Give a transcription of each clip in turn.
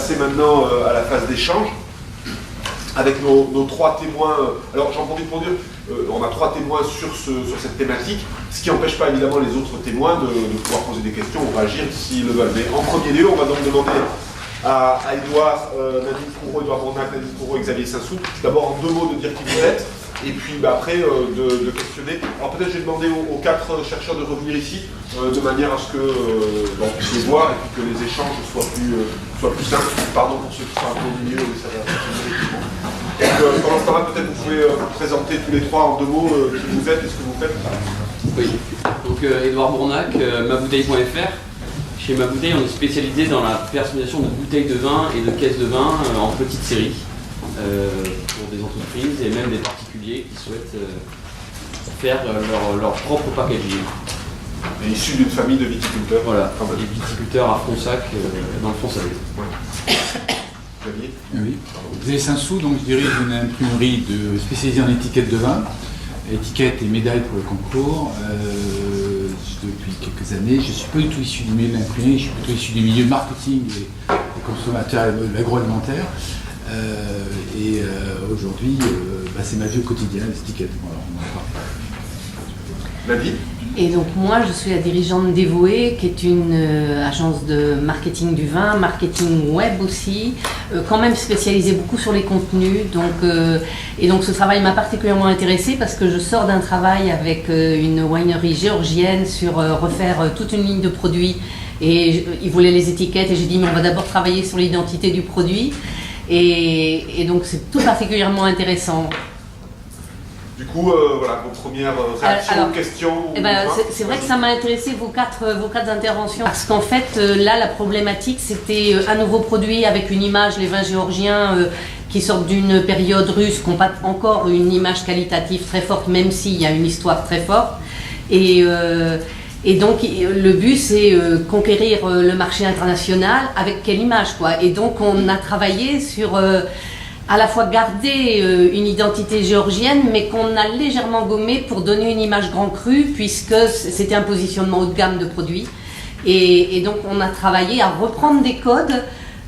passer maintenant à la phase d'échange avec nos 3 témoins. Alors j'en profite pour dire, on a 3 témoins sur cette thématique, ce qui n'empêche pas évidemment les autres témoins de pouvoir poser des questions ou réagir s'ils le veulent. Mais en premier lieu, on va donc demander à Edouard, Nadine Courreau, Edouard Bournac, Nadine Courreau et Xavier Saint-Sou, d'abord en 2 mots de dire qui vous êtes, et puis après de questionner. Alors peut-être je vais demander aux 4 chercheurs de revenir ici, de manière à ce que on puisse les voir et puis que les échanges soient plus simples. Pardon pour ceux qui sont un peu au milieu, mais ça va fonctionner. Donc pendant ce temps-là, peut-être vous pouvez vous présenter tous les 3 en 2 mots qui vous êtes et ce que vous faites. Oui, donc Edouard Bournac, mabouteille.fr. Chez Ma Bouteille, on est spécialisé dans la personnalisation de bouteilles de vin et de caisses de vin en petite série pour des entreprises et même des particuliers qui souhaitent faire leur propre packaging. Et issu d'une famille de viticulteurs. Voilà, des viticulteurs à Fronsac, dans le Fronsac. Ouais. Xavier ? Oui. Xavier Saint-Sou, donc je dirige une imprimerie spécialisée en étiquettes de vin, étiquettes et médailles pour le concours. Depuis quelques années, je ne suis pas du tout issu du milieu de l'imprimerie, je suis plutôt issu du milieu marketing et des consommateurs et de l'agroalimentaire. Aujourd'hui, c'est ma vie au quotidien, les étiquettes. Voilà, on en parle. Nadine ? Et donc moi, je suis la dirigeante d'Evoé, qui est une agence de marketing du vin, marketing web aussi, quand même spécialisée beaucoup sur les contenus. Et donc ce travail m'a particulièrement intéressée parce que je sors d'un travail avec une winery géorgienne sur refaire toute une ligne de produits. Et ils voulaient les étiquettes et j'ai dit mais on va d'abord travailler sur l'identité du produit. Et donc c'est tout particulièrement intéressant. Du coup, voilà, vos premières réactions, questions. C'est vrai que ça m'a intéressé vos quatre interventions. Parce qu'en fait, là, la problématique, c'était un nouveau produit avec une image, les vins géorgiens qui sortent d'une période russe, qui n'ont pas encore une image qualitative très forte, même s'il y a une histoire très forte. Et donc, le but, c'est conquérir le marché international avec quelle image, quoi. Et donc, on a travaillé sur à la fois garder une identité géorgienne, mais qu'on a légèrement gommé pour donner une image grand cru, puisque c'était un positionnement haut de gamme de produits. Et donc, on a travaillé à reprendre des codes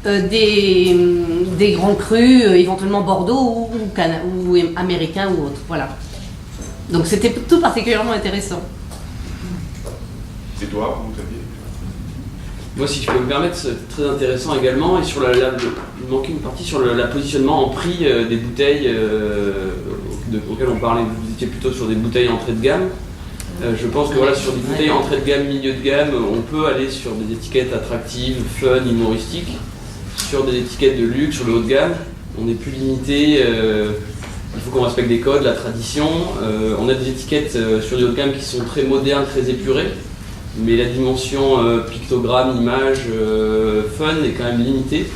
des grands crus, éventuellement Bordeaux ou américains ou autres. Voilà. Donc, c'était tout particulièrement intéressant. Edouard, vous aviez... Moi, si je peux me permettre, c'est très intéressant également. Et sur il manquait une partie sur le positionnement en prix des bouteilles auxquelles on parlait. Vous étiez plutôt sur des bouteilles entrée de gamme. Je pense que voilà, sur des bouteilles entrée de gamme, milieu de gamme, on peut aller sur des étiquettes attractives, fun, humoristiques. Sur des étiquettes de luxe, sur le haut de gamme, on est plus limité. Il faut qu'on respecte des codes, la tradition. On a des étiquettes sur du haut de gamme qui sont très modernes, très épurées. Mais la dimension pictogramme, image, fun est quand même limitée.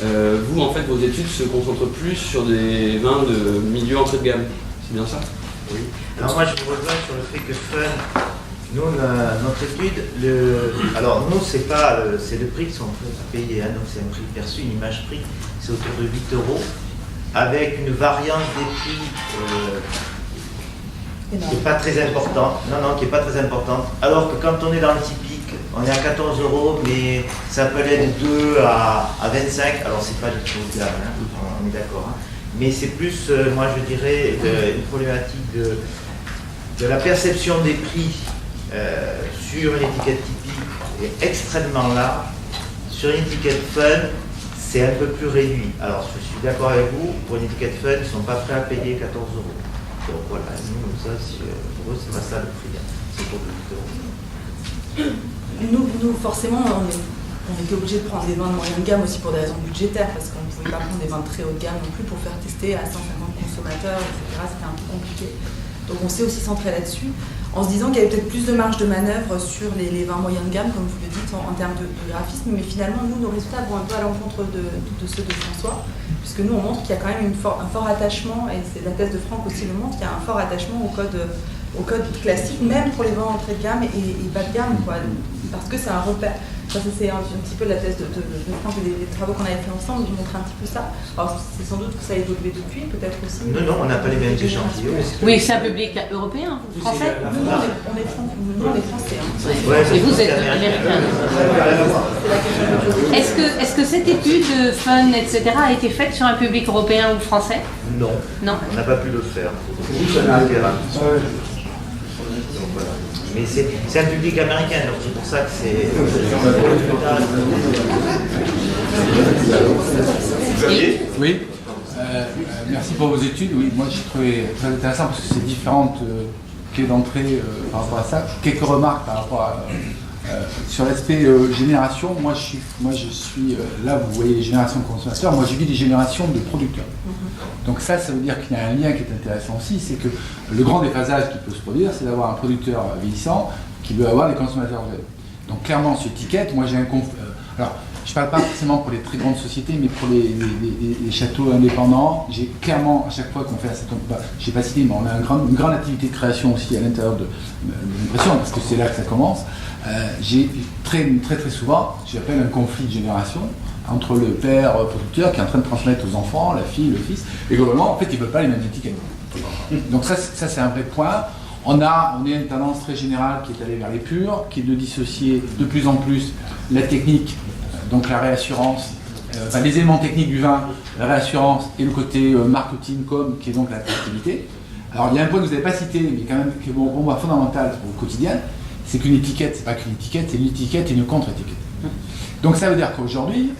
Vous, en fait, vos études se concentrent plus sur des vins de milieu entrée de gamme. C'est bien ça ? Oui. Alors moi, je vous rejoins sur le fait que fun, nous, notre étude, alors nous, c'est le prix qui sont payés, hein, donc c'est un prix perçu, une image prix, c'est autour de 8 € avec une variance des prix qui n'est pas très importante, qui n'est pas très importante, alors que quand on est dans le typique, on est à 14 €, mais ça peut aller de 2 à 25, alors c'est pas du tout de gamme, hein, on est d'accord, hein. Mais c'est plus, moi je dirais, une problématique de la perception des prix sur une étiquette typique est extrêmement large, sur une étiquette fun, c'est un peu plus réduit. Alors je suis d'accord avec vous, pour une étiquette fun, ils ne sont pas prêts à payer 14 €. Donc voilà, nous, ça, pour eux, c'est pas ça le prix, hein. C'est pour 8 €. Nous forcément, on était obligé de prendre des vins de moyenne gamme aussi pour des raisons budgétaires, parce qu'on ne pouvait pas prendre des vins de très haut de gamme non plus pour faire tester à 150 consommateurs, etc. C'était un peu compliqué. Donc on s'est aussi centré là-dessus, en se disant qu'il y avait peut-être plus de marge de manœuvre sur les vins moyenne gamme, comme vous le dites, en termes de graphisme, mais finalement, nous, nos résultats vont un peu à l'encontre de ceux de François, puisque nous, on montre qu'il y a quand même un fort attachement, et c'est la thèse de Franck aussi le montre, qu'il y a un fort attachement au code classique, même pour les vins entrée de gamme et bas de gamme, quoi, parce que c'est un repère. Ça, c'est un petit peu la thèse de France et des travaux qu'on avait fait ensemble, de montrer un petit peu ça. Alors, c'est sans doute que ça a évolué depuis, peut-être aussi. Non, on n'a pas les mêmes échantillons. Oui, c'est un public européen, français. Nous, on est français. Hein. Ouais, Et vous êtes américain. Est-ce que cette étude fun, etc., a été faite sur un public européen ou français? Non. Non. On n'a pas pu le faire. Donc, voilà. Mais c'est un public américain, donc c'est pour ça que c'est. Xavier? Oui. Merci pour vos études. Oui, moi j'ai trouvé très intéressant parce que c'est différentes clés d'entrée par rapport à ça. Quelques remarques par rapport à sur l'aspect génération. Moi je suis là, vous voyez les générations de consommateurs. Moi je vis des générations de producteurs. Donc ça veut dire qu'il y a un lien qui est intéressant aussi, c'est que le grand déphasage qui peut se produire, c'est d'avoir un producteur vieillissant qui veut avoir des consommateurs jeunes. Donc clairement sur l'étiquette, moi j'ai un alors je ne parle pas forcément pour les très grandes sociétés, mais pour les châteaux indépendants, j'ai clairement à chaque fois qu'on fait je n'ai pas cité, mais on a une grande activité de création aussi à l'intérieur de l'impression, parce que c'est là que ça commence. J'ai très souvent, j'appelle un conflit de génération entre le père producteur qui est en train de transmettre aux enfants, la fille, le fils, et globalement, en fait, ils ne veulent pas les mêmes étiquettes. Donc ça c'est un vrai point. On a une tendance très générale qui est allée vers les purs, qui est de dissocier de plus en plus la technique, donc la réassurance, les éléments techniques du vin, la réassurance, et le côté marketing, qui est donc l'attractivité. Alors il y a un point que vous n'avez pas cité, mais quand même qui est pour moi fondamental au quotidien, c'est qu'une étiquette, c'est pas qu'une étiquette, c'est une étiquette et une contre-étiquette. Donc ça veut dire qu'aujourd'hui,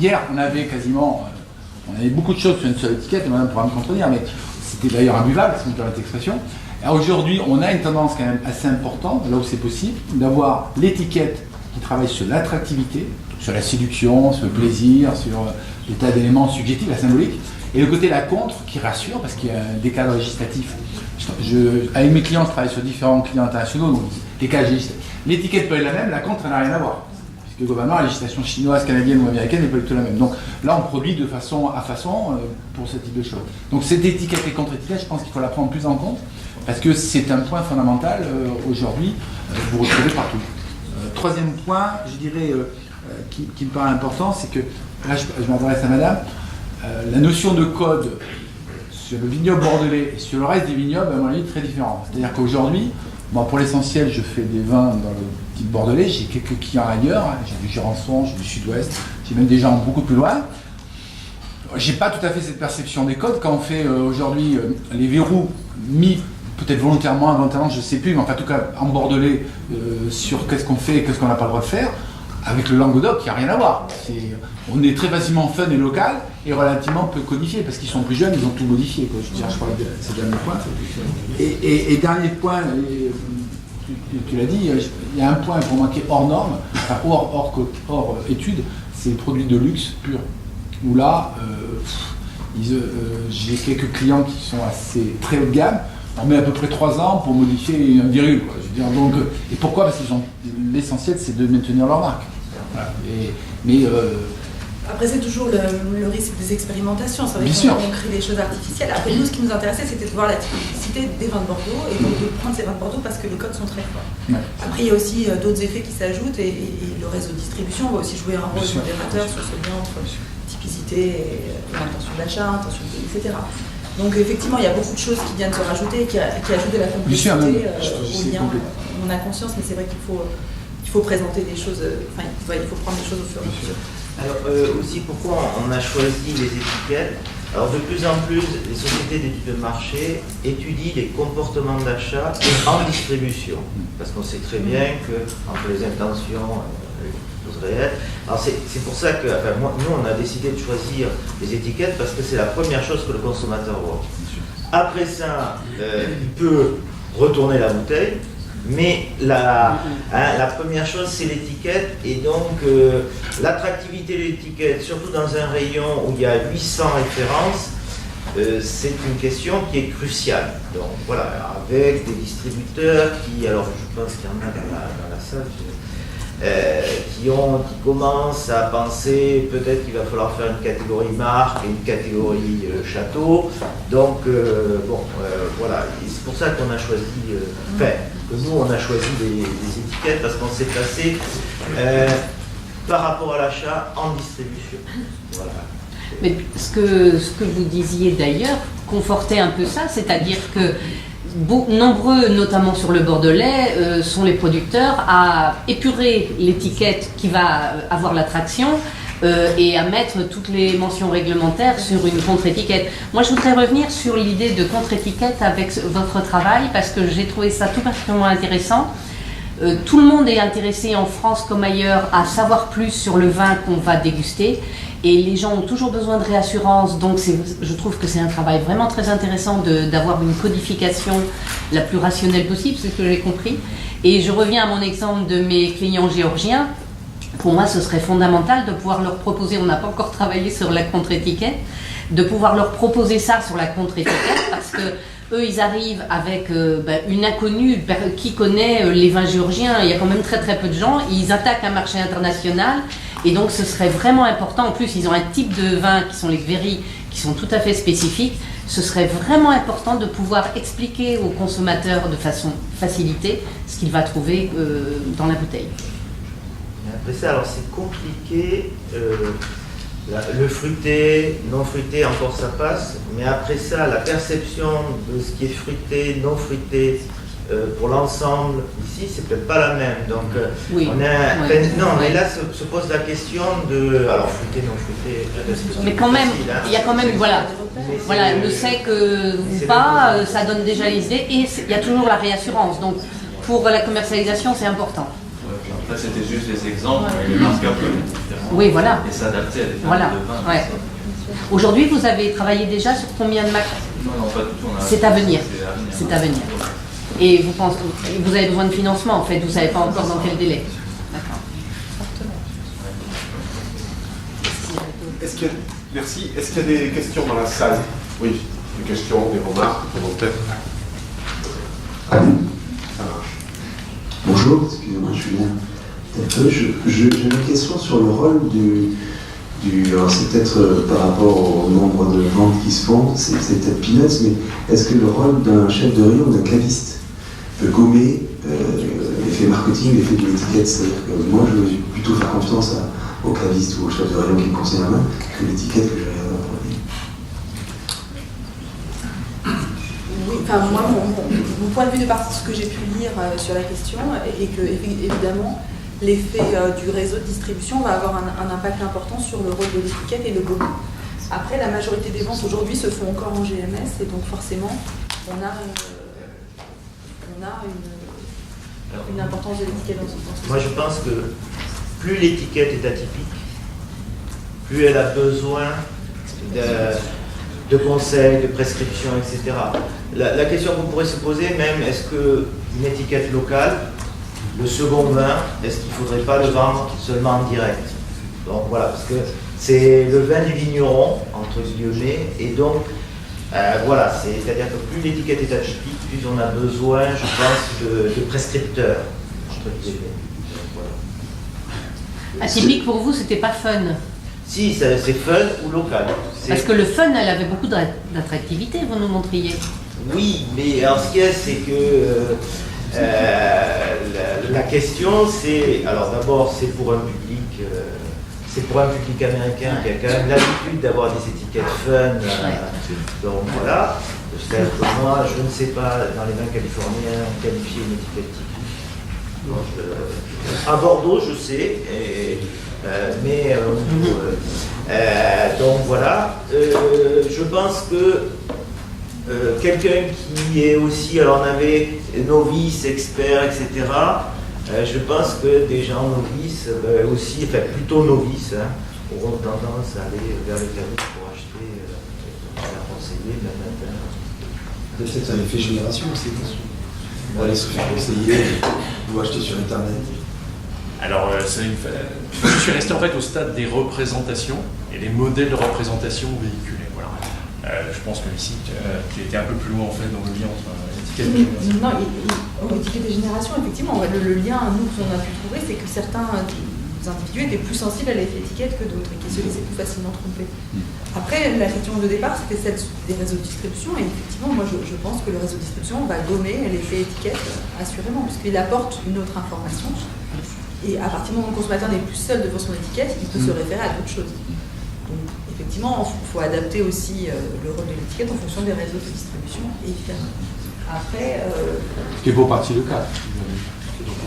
hier on avait beaucoup de choses sur une seule étiquette, et madame pourra me contredire, mais c'était d'ailleurs imbuvable, si on me permet cette expression. Aujourd'hui, on a une tendance quand même assez importante, là où c'est possible, d'avoir l'étiquette qui travaille sur l'attractivité, sur la séduction, sur le plaisir, sur des tas d'éléments subjectifs, la symbolique, et le côté la contre qui rassure, parce qu'il y a des cadres législatifs. Avec mes clients, je travaille sur différents clients internationaux, donc les cadres législatifs. L'étiquette peut être la même, la contre, elle n'a rien à voir. Parce que globalement, la législation chinoise, canadienne ou américaine n'est pas du tout la même. Donc là, on produit de façon à façon pour ce type de choses. Donc cette étiquette et contre-étiquette, je pense qu'il faut la prendre plus en compte, parce que c'est un point fondamental aujourd'hui, vous retrouvez partout. Troisième point, je dirais, qui me paraît important, c'est que, là je m'adresse à madame, la notion de code sur le vignoble bordelais et sur le reste des vignobles, à mon avis, est très différente. C'est-à-dire qu'aujourd'hui, pour l'essentiel, je fais des vins dans le type bordelais, j'ai quelques clients ailleurs, j'ai du Jurançon, j'ai du Sud-Ouest, j'ai même des gens beaucoup plus loin. J'ai pas tout à fait cette perception des codes quand on fait aujourd'hui les verrous mis peut-être volontairement, involontairement, je ne sais plus, mais enfin, en tout cas en bordelais sur qu'est-ce qu'on fait et qu'est-ce qu'on n'a pas le droit de faire, avec le Languedoc, il n'y a rien à voir. On est très facilement fun et local et relativement peu codifié, parce qu'ils sont plus jeunes, ils ont tout modifié. Quoi. Je crois que c'est le dernier point. Et dernier point, tu l'as dit, il y a un point pour moi qui est hors norme, enfin, hors étude, c'est les produits de luxe pur. Où là, j'ai quelques clients qui sont assez très haut de gamme. On met à peu près 3 ans pour modifier un virgule. Quoi. Je veux dire, donc, et pourquoi? Parce qu'ils ont l'essentiel, c'est de maintenir leur marque. Voilà. Après, c'est toujours le risque des expérimentations. Ça veut dire qu'on crée des choses artificielles. Après, nous, ce qui nous intéressait, c'était de voir la typicité des vins de Bordeaux et donc de prendre ces vins de Bordeaux parce que les codes sont très forts. Ouais. Après, il y a aussi d'autres effets qui s'ajoutent et le réseau de distribution va aussi jouer un rôle modérateur sur ce lien entre typicité et intention d'achat, intention de etc. Donc effectivement, il y a beaucoup de choses qui viennent se rajouter, qui ajoutent de la complexité au lien. On a conscience, mais c'est vrai qu'il faut présenter des choses, il faut prendre des choses au fur et à mesure. Alors aussi, pourquoi on a choisi les étiquettes? Alors de plus en plus, les sociétés d'études de marché étudient les comportements d'achat en distribution, parce qu'on sait très bien que entre les intentions réel. Alors c'est pour ça que nous on a décidé de choisir les étiquettes parce que c'est la première chose que le consommateur voit. Après ça, il peut retourner la bouteille, mais la première chose c'est l'étiquette et donc l'attractivité de l'étiquette, surtout dans un rayon où il y a 800 références, c'est une question qui est cruciale. Donc voilà, avec des distributeurs qui, alors je pense qu'il y en a dans la salle, qui commencent à penser peut-être qu'il va falloir faire une catégorie marque et une catégorie château. Donc, voilà, et c'est pour ça qu'on a choisi, que nous on a choisi des étiquettes parce qu'on s'est placé par rapport à l'achat en distribution. Voilà. Mais ce que vous disiez d'ailleurs confortait un peu ça, c'est-à-dire que nombreux, notamment sur le Bordelais, sont les producteurs à épurer l'étiquette qui va avoir l'attraction et à mettre toutes les mentions réglementaires sur une contre-étiquette. Moi, je voudrais revenir sur l'idée de contre-étiquette avec votre travail parce que j'ai trouvé ça tout particulièrement intéressant. Tout le monde est intéressé en France comme ailleurs à savoir plus sur le vin qu'on va déguster et les gens ont toujours besoin de réassurance, donc je trouve que c'est un travail vraiment très intéressant d'avoir une codification la plus rationnelle possible, c'est ce que j'ai compris. Et je reviens à mon exemple de mes clients géorgiens. Pour moi, ce serait fondamental de pouvoir leur proposer, on n'a pas encore travaillé sur la contre-étiquette, de pouvoir leur proposer ça sur la contre-étiquette parce que eux, ils arrivent avec une inconnue qui connaît les vins géorgiens. Il y a quand même très très peu de gens. Ils attaquent un marché international et donc ce serait vraiment important. En plus, ils ont un type de vin qui sont les Véry, qui sont tout à fait spécifiques. Ce serait vraiment important de pouvoir expliquer aux consommateurs de façon facilitée ce qu'il va trouver dans la bouteille. Après ça, alors c'est compliqué. Le fruité, non fruité, encore ça passe, mais après ça, la perception de ce qui est fruité, non fruité, pour l'ensemble, ici, c'est peut-être pas la même. Donc, oui. Mais là se pose la question de. Alors, fruité, non fruité, mais quand même, il y a quand même, voilà, le sec ou pas, ça donne déjà les idées, et il y a toujours la réassurance. Donc, pour la commercialisation, c'est important. Après, c'était juste des exemples, les marques un peu oui, voilà. Et s'adapter à des familles voilà. de vin. Ouais. Aujourd'hui, vous avez travaillé déjà sur combien de marques? Non, pas du tout. C'est à venir. C'est à venir. Et vous avez besoin de financement, en fait, vous ne savez pas encore dans quel délai. D'accord. Merci. Est-ce qu'il y a des questions dans la salle? Oui, des questions, des remarques, des commentaires. Allez, ça marche. Bonjour, excusez-moi, je suis là. J'ai une question sur le rôle alors c'est peut-être par rapport au nombre de ventes qui se font, c'est peut-être peanuts, mais est-ce que le rôle d'un chef de rayon ou d'un caviste peut gommer l'effet marketing, l'effet de l'étiquette? C'est-à-dire que moi, je vais plutôt faire confiance au caviste ou au chef de rayon qui me conseille la main que l'étiquette que je vais regarder en premier. Oui, enfin, moi, mon point de vue de par ce que j'ai pu lire sur la question est que, évidemment, l'effet du réseau de distribution va avoir un impact important sur le rôle de l'étiquette et le gommage. Après, la majorité des ventes aujourd'hui se font encore en GMS et donc forcément, on a une importance de l'étiquette dans ce sens. Moi, je pense que plus l'étiquette est atypique, plus elle a besoin de conseils, de prescriptions, etc. La question qu'on pourrait se poser même, est-ce qu'une étiquette locale, le second vin, est-ce qu'il ne faudrait pas le vendre seulement en direct? Donc voilà, parce que c'est le vin du vigneron, entre guillemets, et donc voilà, c'est-à-dire que plus l'étiquette est atypique, plus on a besoin, je pense, de prescripteurs, entre guillemets. Voilà. Atypique pour vous, c'était pas fun? Si, c'est fun ou local. Parce que le fun, elle avait beaucoup d'attractivité, vous nous montriez. Oui, mais alors ce qu'il y a, c'est que la question, c'est, alors d'abord, c'est pour un public américain qui a quand même l'habitude d'avoir des étiquettes fun. Donc voilà, c'est-à-dire que moi, je ne sais pas, dans les vins californiens, qualifier une étiquette typique. Donc, à Bordeaux, je sais, mais donc voilà, je pense que quelqu'un qui est aussi, alors on avait novice, expert, etc. Je pense que des gens novices, aussi, enfin plutôt novices, auront tendance à aller vers les cavistes pour acheter, à conseiller, même. Peut-être un effet génération aussi. On va aller se faire conseiller ou acheter sur Internet. Alors, je suis resté en fait au stade des représentations et les modèles de représentation véhiculés. Voilà. Je pense que ici, tu étais un peu plus loin en fait dans le lien entre l'étiquette et la génération. Non, l'étiquette des générations, effectivement, le lien, nous, qu'on a pu trouver, c'est que certains individus étaient plus sensibles à l'étiquette que d'autres et qui se laissaient plus facilement tromper. Après, la question de départ, c'était celle des réseaux de distribution, et effectivement, moi, je pense que le réseau de distribution va gommer l'effet étiquette, assurément, puisqu'il apporte une autre information, et à partir du moment où le consommateur n'est plus seul devant son étiquette, il peut se référer à d'autres choses. Donc, effectivement, il faut adapter aussi le rôle de l'étiquette en fonction des réseaux de distribution, évidemment. Après... Ce qui est pour partie le cas.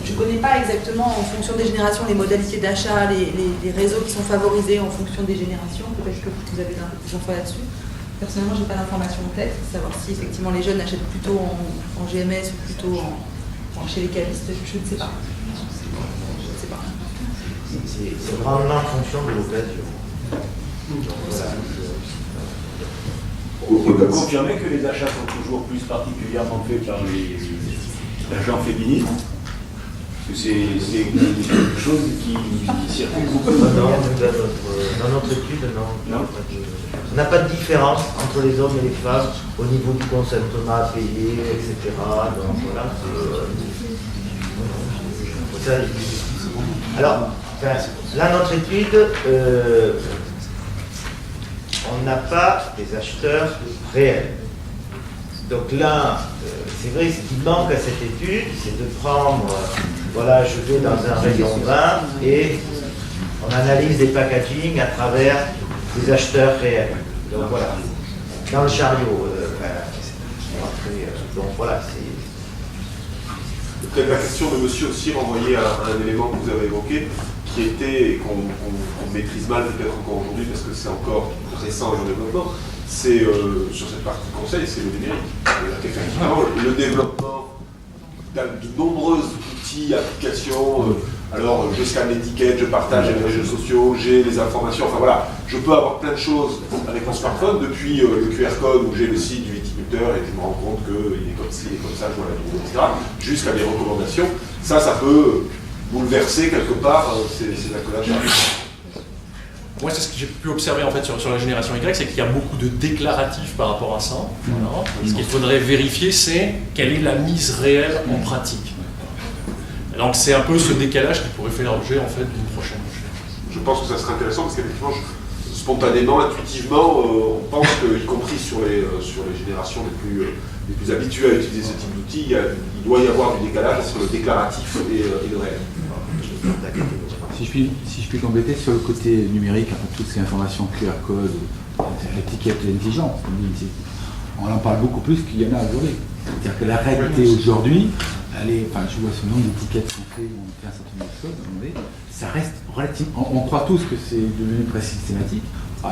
Je ne connais pas exactement en fonction des générations les modalités d'achat, les réseaux qui sont favorisés en fonction des générations. Peut-être que vous avez des infos là-dessus. Personnellement, je n'ai pas d'informations en tête, savoir si effectivement les jeunes achètent plutôt en GMS ou plutôt chez les cavistes, je ne sais pas. Je ne sais pas. C'est grandement en fonction de l'occasion. On peut confirmer que les achats sont toujours plus particulièrement faits par les agents féministes. Parce que c'est quelque chose qui circule beaucoup. Dans notre étude, non. On n'a pas de différence entre les hommes et les femmes au niveau du consentement à payer, etc. Donc voilà, alors, là, notre étude, on n'a pas des acheteurs réels. Donc là, c'est vrai, ce qui manque à cette étude, c'est de prendre, voilà, je vais dans un rayon vin et on analyse des packaging à travers des acheteurs réels. Donc voilà, dans le chariot, donc voilà, c'est... Peut-être la question de monsieur aussi renvoyée à un élément que vous avez évoqué, qui était, et qu'on maîtrise mal peut-être encore aujourd'hui parce que c'est encore récent et en développement, c'est sur cette partie conseil, c'est le numérique. Effectivement, le développement de nombreux outils, applications, alors je scanne l'étiquette, je partage les réseaux sociaux, j'ai les informations, enfin voilà, je peux avoir plein de choses avec mon smartphone, depuis le QR code où j'ai le site du viticulteur et je me rends compte qu'il est comme ci, il est comme ça, je vois la vidéo, etc., jusqu'à des recommandations. Ça peut bouleverser quelque part ces accolages. Moi, c'est ce que j'ai pu observer en fait sur la génération Y, c'est qu'il y a beaucoup de déclaratifs par rapport à ça. Voilà. Ce qu'il faudrait vérifier, c'est quelle est la mise réelle en pratique. Et donc c'est un peu ce décalage qui pourrait faire l'objet en fait d'une prochaine recherche. Je pense que ça serait intéressant parce qu'effectivement, spontanément, intuitivement, on pense qu'y compris sur les générations les plus habituées à utiliser ce type d'outils, il doit y avoir du décalage entre le déclaratif et le réel. Si je puis compléter sur le côté numérique, enfin, toutes ces informations QR code, l'étiquette intelligente, on en parle beaucoup plus qu'il y en a aujourd'hui. C'est-à-dire que la réalité aujourd'hui, je vois ce nombre d'étiquettes qu'on fait, on fait un certain nombre de choses, ça reste relativement. On croit tous que c'est devenu presque systématique.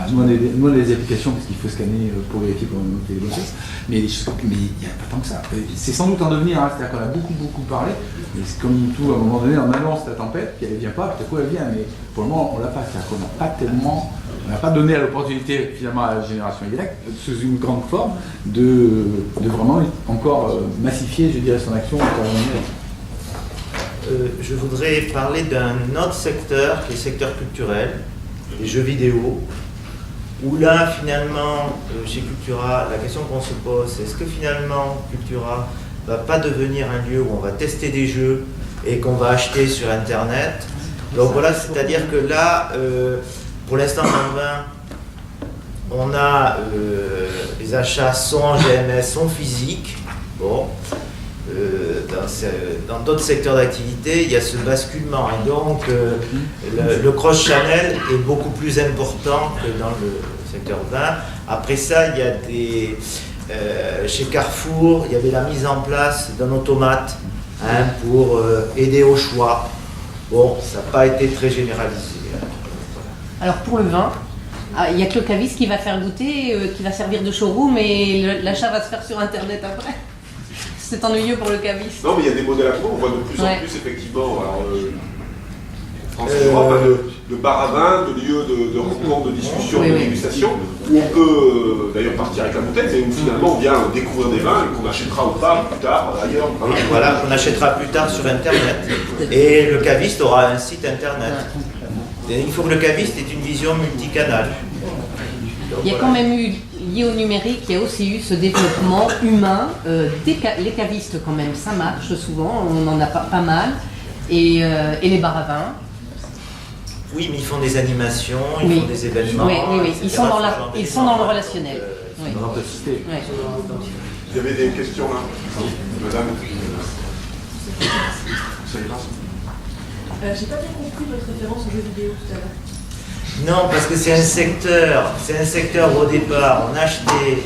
Nous, on a des applications parce qu'il faut scanner pour vérifier qu'on a noté les grossesses, mais il n'y a pas tant que ça. C'est sans doute en devenir, c'est-à-dire qu'on a beaucoup parlé, mais c'est comme tout, à un moment donné, on annonce la tempête, puis elle ne vient pas, puis tout à coup elle vient, mais pour le moment on ne l'a pas, c'est-à-dire qu'on n'a pas donné à l'opportunité finalement à la génération Y, sous une grande forme, de vraiment encore massifier, je dirais, son action encore numérique. Je voudrais parler d'un autre secteur, qui est le secteur culturel, les jeux vidéo, où là, finalement, chez Cultura, la question qu'on se pose, c'est est-ce que finalement, Cultura ne va pas devenir un lieu où on va tester des jeux et qu'on va acheter sur Internet. Donc voilà, c'est-à-dire que là, pour l'instant, dans le vin, on a les achats sont en GMS, sont physiques. Bon. Dans d'autres secteurs d'activité, il y a ce basculement et donc le cross-channel est beaucoup plus important que dans le secteur vin. Après ça, il y a chez Carrefour, il y avait la mise en place d'un automate pour aider au choix. Bon, ça n'a pas été très généralisé. Alors pour le vin, il n'y a que le caviste qui va faire goûter, qui va servir de showroom et l'achat va se faire sur Internet après. C'est ennuyeux pour le caviste. Non, mais il y a des modèles à trouver. On voit de plus en plus, effectivement, France Europe, de bar à vin, de lieux de rencontre, de discussion, de dégustation, où on peut d'ailleurs partir avec la bouteille, mais où finalement on vient découvrir des vins et qu'on achètera ou pas plus tard ailleurs. Voilà, qu'on achètera plus tard sur Internet. Et le caviste aura un site Internet. Et il faut que le caviste ait une vision multicanale. Il y a quand même eu, il lié au numérique, il y a aussi eu ce développement humain. Les cavistes, quand même, ça marche souvent, on en a pas mal. Et les bars à vin. Oui, mais ils font des animations, ils font des événements. Oui. Ils sont dans le relationnel. Il y avait des questions là. Madame. J'ai pas bien compris votre référence aux jeux vidéo tout à l'heure. Non, parce que c'est un secteur où au départ on achetait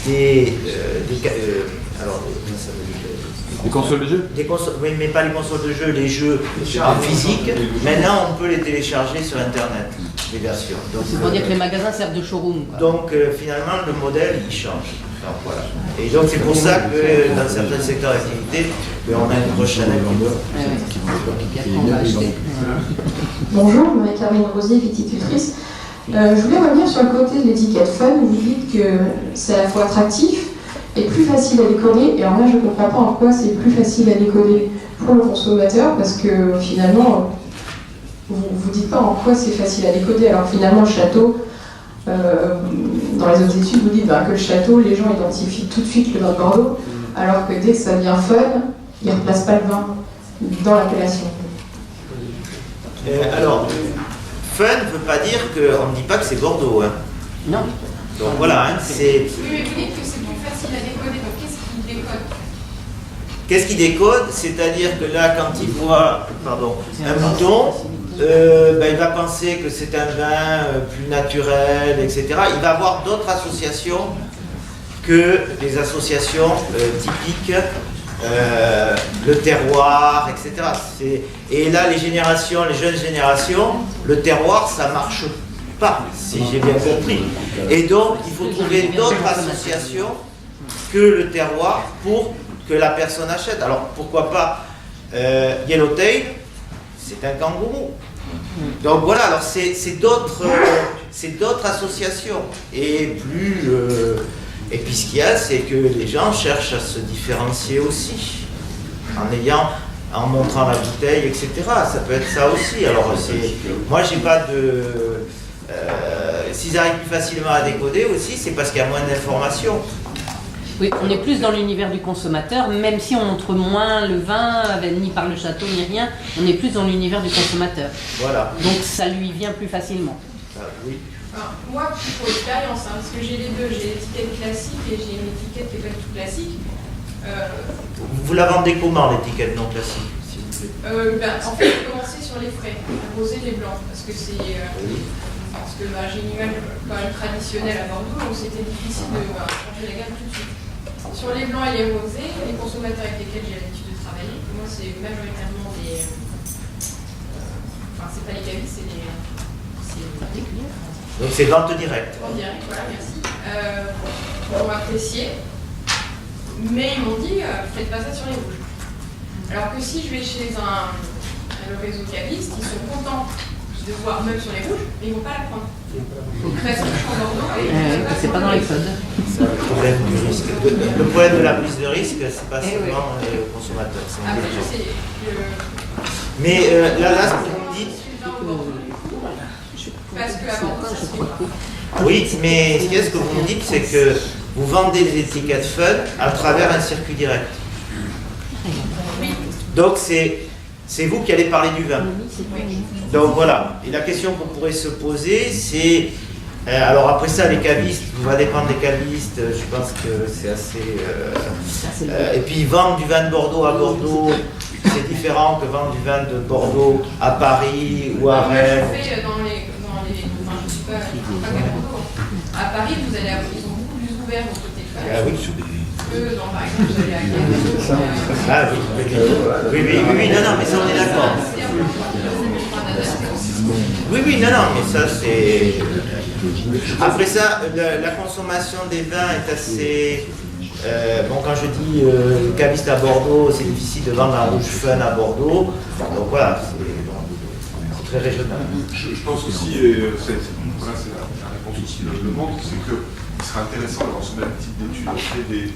des consoles de jeux. Oui, mais pas les consoles de jeux, les jeux physiques. Maintenant, on peut les télécharger sur Internet, les versions. C'est pour dire que les magasins servent de showroom, quoi. Donc, finalement, le modèle, il change. Alors, voilà. Et donc, c'est pour ça que dans certains secteurs d'activité, on a une prochaine Bonjour, Marie-Caroline Rosier, viticultrice. Je voulais revenir sur le côté de l'étiquette fun. Vous dites que c'est à la fois attractif et plus facile à décoder. Et alors là, je ne comprends pas en quoi c'est plus facile à décoder pour le consommateur, parce que finalement, vous ne dites pas en quoi c'est facile à décoder. Alors finalement, le château, dans les autres études, vous dites que le château, les gens identifient tout de suite le vin de Bordeaux, alors que dès que ça devient fun, ils ne replacent pas le vin dans l'appellation. Alors, fun ne veut pas dire qu'on ne dit pas que c'est Bordeaux. Hein. Non. Donc voilà, c'est... Oui, mais vous dites que c'est plus facile à décoder, donc qu'est-ce qu'il décode? Qu'est-ce qu'il décode? C'est-à-dire que là, quand il voit un bouton, il va penser que c'est un vin plus naturel, etc. Il va avoir d'autres associations que les associations typiques, le terroir, etc. Et là, les jeunes générations, le terroir, ça marche pas, si j'ai bien compris. Et donc, il faut trouver d'autres associations que le terroir pour que la personne achète. Alors, pourquoi pas Yellowtail, c'est un kangourou. Donc voilà, alors c'est d'autres associations. Et puis ce qu'il y a, c'est que les gens cherchent à se différencier aussi, en montrant la bouteille, etc. Ça peut être ça aussi. Alors moi, j'ai pas de... s'ils arrivent plus facilement à décoder aussi, c'est parce qu'il y a moins d'informations. Oui, on est plus dans l'univers du consommateur, même si on montre moins le vin, ni par le château, ni rien, on est plus dans l'univers du consommateur. Voilà. Donc ça lui vient plus facilement. Oui. Alors, moi, pour l'expérience, parce que j'ai les deux, j'ai l'étiquette classique et j'ai une étiquette qui n'est pas du tout classique. Vous la vendez comment, l'étiquette non classique, s'il vous plaît? En fait, j'ai commencé sur les frais, les rosés, les blancs, parce que j'ai une image quand même traditionnelle à Bordeaux, donc c'était difficile de changer la gamme tout de suite. Sur les blancs et les rosés, les consommateurs avec lesquels j'ai l'habitude de travailler, moi c'est majoritairement des... c'est pas les cavistes, c'est des particuliers. Donc c'est vente directe. Vente directe, voilà, merci. Ils ont apprécié, mais ils m'ont dit, faites pas ça sur les rouges. Alors que si je vais chez le réseau caviste, ils sont contents de voir même sur les rouges, mais ils ne vont pas la prendre. Parce que je suis en Bordeaux et c'est pas dans les codes. C'est le problème du risque. Le problème de la prise de risque, c'est pas seulement les consommateurs. Mais là, ce que vous me dites... Parce que à Bordeaux, ça se fait pas. Oui, mais ce que vous me dites, c'est que vous vendez des étiquettes fun à travers un circuit direct. Oui. Donc c'est vous qui allez parler du vin. Donc voilà. Et la question qu'on pourrait se poser, c'est... alors après ça, les cavistes, on va dépendre des cavistes, je pense que c'est assez... et puis vendre du vin de Bordeaux à Bordeaux, c'est différent que vendre du vin de Bordeaux à Paris ou à Rennes. Je fais je ne suis pas qu'à Bordeaux. À Paris, ils sont beaucoup plus ouverts au côté de Ah oui. que dans, par exemple, vous allez à Gap. Ah oui, non, mais ça on est d'accord. Oui, non, mais ça c'est... Après ça, la consommation des vins est assez... quand je dis caviste à Bordeaux, c'est difficile de vendre un rouge fun à Bordeaux. Donc voilà, c'est très régional. Je pense aussi, c'est la réponse aussi que je le montre, c'est qu'il serait intéressant d'avoir ce même type d'études auprès des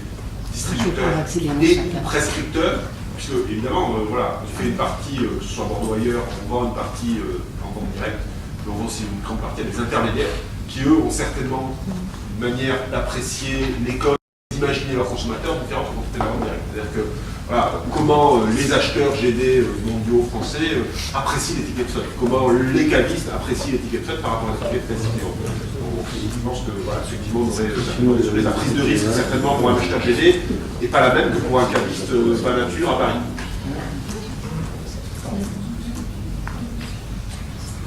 distributeurs et prescripteurs, puisque évidemment, on fait une partie, que ce soit à Bordeaux ou ailleurs, on vend une partie en vente directe, mais on vend aussi une grande partie à des intermédiaires. qui eux ont certainement une manière d'apprécier l'école, d'imaginer leurs consommateurs différents de la vente directe. C'est-à-dire que voilà, comment les acheteurs GD mondiaux français apprécient l'étiquette FUN, comment les cavistes apprécient l'étiquette FUN par rapport à l'étiquette classique. Donc je pense que voilà, effectivement, la prise de risque certainement pour un acheteur GD n'est pas la même que pour un caviste pas nature à Paris.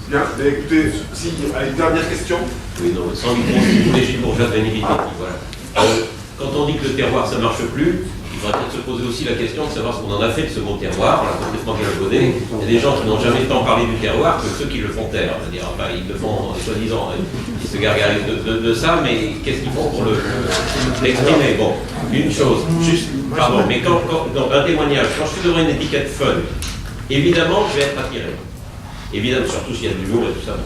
Bien, écoutez, si, une dernière question. Oui, non, sans micro, Brigitte Bourgeat, Vénérité. Voilà. Quand on dit que le terroir, ça ne marche plus, il faudrait peut-être se poser aussi la question de savoir ce qu'on en a fait de ce mot terroir. On l'a complètement galvaudé. Il y a des gens qui n'ont jamais tant parlé du terroir que ceux qui le font taire. C'est-à-dire, enfin, ils le font, soi-disant, ils se gargarisent de ça, mais qu'est-ce qu'ils font pour l'exprimer? Bon, une chose, juste, pardon, mais dans un témoignage, quand je suis devant une étiquette FUN, évidemment, je vais être attiré. Évidemment, surtout s'il y a de l'humour et tout ça.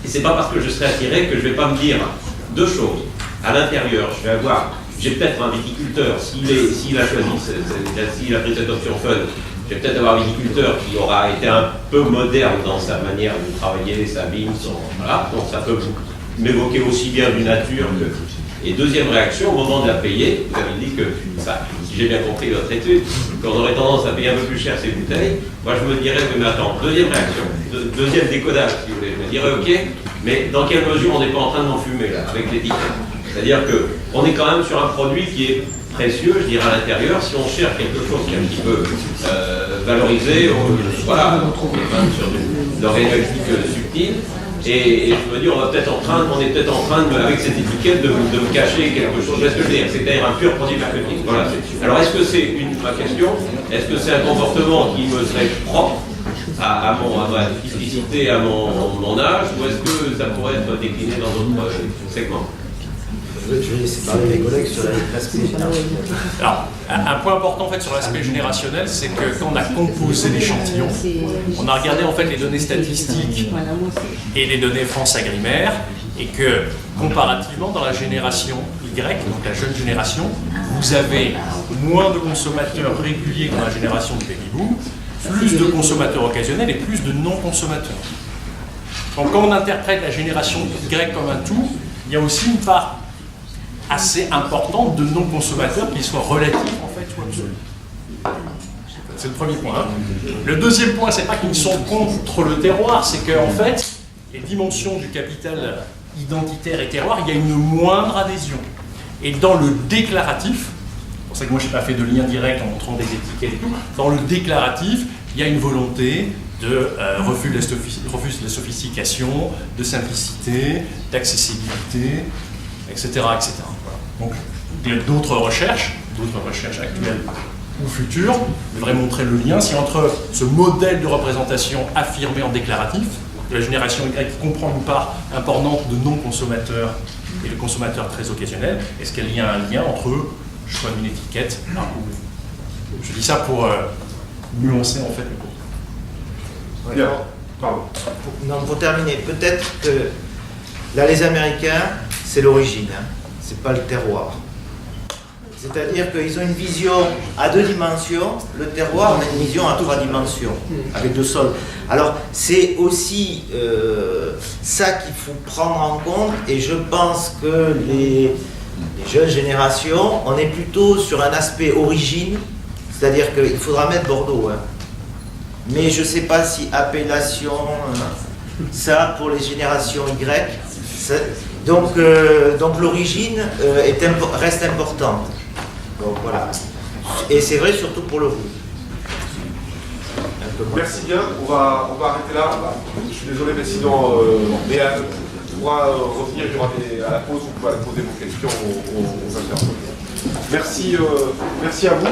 Et c'est pas parce que je serai attiré que je vais pas me dire deux choses. À l'intérieur, j'ai peut-être un viticulteur, s'il a choisi, s'il a pris cette option FUN, je vais peut-être avoir un viticulteur qui aura été un peu moderne dans sa manière de travailler, sa vigne, voilà. Donc ça peut m'évoquer aussi bien du nature que... Et deuxième réaction, au moment de la payer, vous avez dit que, si j'ai bien compris votre étude, qu'on aurait tendance à payer un peu plus cher ces bouteilles, moi je me dirais, mais attends, deuxième réaction, deuxième décodage si vous voulez, je me dirais ok, mais dans quelle mesure on n'est pas en train de m'enfumer là, avec l'étiquette? C'est-à-dire qu'on est quand même sur un produit qui est précieux, je dirais à l'intérieur, si on cherche quelque chose qui est un petit peu valorisé, voilà, on est quand même sur de l'organoleptique subtile. Et je me dis, on est peut-être en train, avec cette étiquette, de me cacher quelque chose. Est-ce que je veux dire, c'est-à-dire un pur produit marketing. Voilà. Alors, est-ce que c'est ma question? Est-ce que c'est un comportement qui me serait propre à ma spécificité, à mon âge, ou est-ce que ça pourrait être décliné dans d'autres segments? Je vais laisser parler mes collègues sur l'aspect générationnel. Alors, un point important en fait sur l'aspect générationnel, c'est que quand on a composé l'échantillon, on a regardé en fait les données statistiques et les données France Agrimaire, et que comparativement dans la génération Y, donc la jeune génération, vous avez moins de consommateurs réguliers que dans la génération de Baby Boom, plus de consommateurs occasionnels et plus de non-consommateurs. Donc quand on interprète la génération Y comme un tout, il y a aussi une part assez importante de non-consommateurs qui soient relatifs en fait ou absolus. C'est le premier point. Le deuxième point, c'est pas qu'ils sont contre le terroir, c'est qu'en fait, les dimensions du capital identitaire et terroir, il y a une moindre adhésion. Et dans le déclaratif, c'est pour ça que moi je n'ai pas fait de lien direct en montrant des étiquettes et tout, dans le déclaratif, il y a une volonté de refus de la sophistication, de simplicité, d'accessibilité, etc. etc. Donc, il y a d'autres recherches actuelles ou futures, devraient montrer le lien entre ce modèle de représentation affirmé en déclaratif, de la génération Y qui comprend une part importante de non-consommateurs et le consommateur très occasionnel, est-ce qu'il y a un lien entre eux, choix d'une étiquette? Je dis ça pour nuancer en fait le cours. Bien. Pardon. Pour terminer, peut-être que là les Américains, c'est l'origine, hein. C'est pas le terroir. C'est-à-dire qu'ils ont une vision à 2 dimensions, le terroir, on a une vision à 3 dimensions, avec le sol. Alors, c'est aussi ça qu'il faut prendre en compte, et je pense que les jeunes générations, on est plutôt sur un aspect origine, c'est-à-dire qu'il faudra mettre Bordeaux. Hein. Mais je ne sais pas si appellation, ça, pour les générations Y, donc l'origine reste importante. Donc voilà. Et c'est vrai surtout pour le goût. Merci bien, on va arrêter là. Je suis désolé, mais sinon, on pourra revenir, il y aura à la pause, vous pouvez poser vos questions aux intervenants. Merci à vous.